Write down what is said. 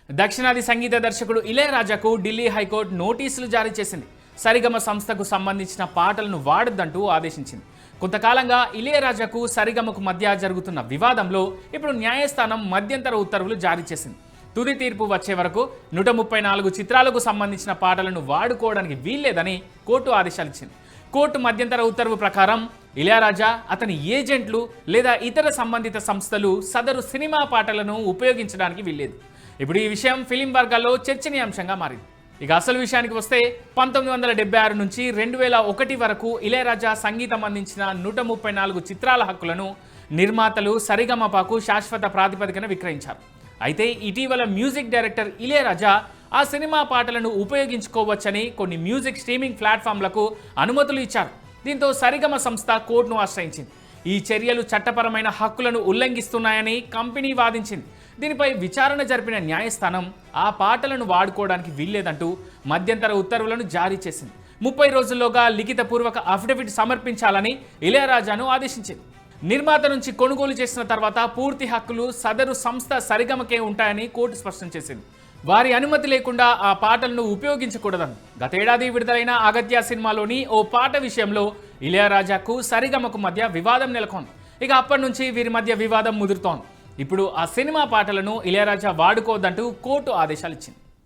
దక్షిణాది సంగీత దర్శకుడు ఇళయరాజాకు ఢిల్లీ హైకోర్టు నోటీసులు జారీ చేసింది. సరిగమ సంస్థకు సంబంధించిన పాటలను వాడొద్దంటూ ఆదేశించింది. కొంతకాలంగా ఇళయరాజాకు సరిగమకు మధ్య జరుగుతున్న వివాదంలో ఇప్పుడు న్యాయస్థానం మధ్యంతర ఉత్తర్వులు జారీ చేసింది. తుది తీర్పు వచ్చే వరకు 134 చిత్రాలకు సంబంధించిన పాటలను వాడుకోవడానికి వీల్లేదని కోర్టు ఆదేశాలు ఇచ్చింది. కోర్టు మధ్యంతర ఉత్తర్వు ప్రకారం ఇళయరాజా, అతని ఏజెంట్లు లేదా ఇతర సంబంధిత సంస్థలు సదరు సినిమా పాటలను ఉపయోగించడానికి వీల్లేదు. ఇప్పుడు ఈ విషయం ఫిలిం వర్గాల్లో చర్చనీయాంశంగా మారింది. ఇక అసలు విషయానికి వస్తే 1976 నుంచి 2001 వరకు ఇళయరాజా సంగీతం అందించిన 134 చిత్రాల హక్కులను నిర్మాతలు సరిగమపకు శాశ్వత ప్రాతిపదికన విక్రయించారు. అయితే ఇటీవల మ్యూజిక్ డైరెక్టర్ ఇళయరాజా ఆ సినిమా పాటలను ఉపయోగించుకోవచ్చని కొన్ని మ్యూజిక్ స్ట్రీమింగ్ ప్లాట్ఫామ్లకు అనుమతులు ఇచ్చారు. దీంతో సరిగమ సంస్థ కోర్టును ఆశ్రయించింది. ఈ చర్యలు చట్టపరమైన హక్కులను ఉల్లంఘిస్తున్నాయని కంపెనీ వాదించింది. దీనిపై విచారణ జరిపిన న్యాయస్థానం ఆ పాటలను వాడుకోవడానికి వీల్లేదంటూ మధ్యంతర ఉత్తర్వులను జారీ చేసింది. 30 రోజుల్లోగా లిఖితపూర్వక అఫిడవిట్ సమర్పించాలని ఇళయరాజాను ఆదేశించింది. నిర్మాత నుంచి కొనుగోలు చేసిన తర్వాత పూర్తి హక్కులు సదరు సంస్థ సరిగమకే ఉంటాయని కోర్టు స్పష్టం చేసింది. వారి అనుమతి లేకుండా ఆ పాటలను ఉపయోగించకూడదని. గతేడాది విడుదలైన అగత్య సినిమాలోని ఓ పాట విషయంలో ఇళయరాజాకు సరిగమకు మధ్య వివాదం నెలకొంది. ఇక అప్పటి నుంచి వీరి మధ్య వివాదం ముదురుతోంది. ఇప్పుడు ఆ సినిమా పాటలను ఇళయరాజా వాడుకోవద్దంటూ కోర్టు ఆదేశాలు ఇచ్చింది.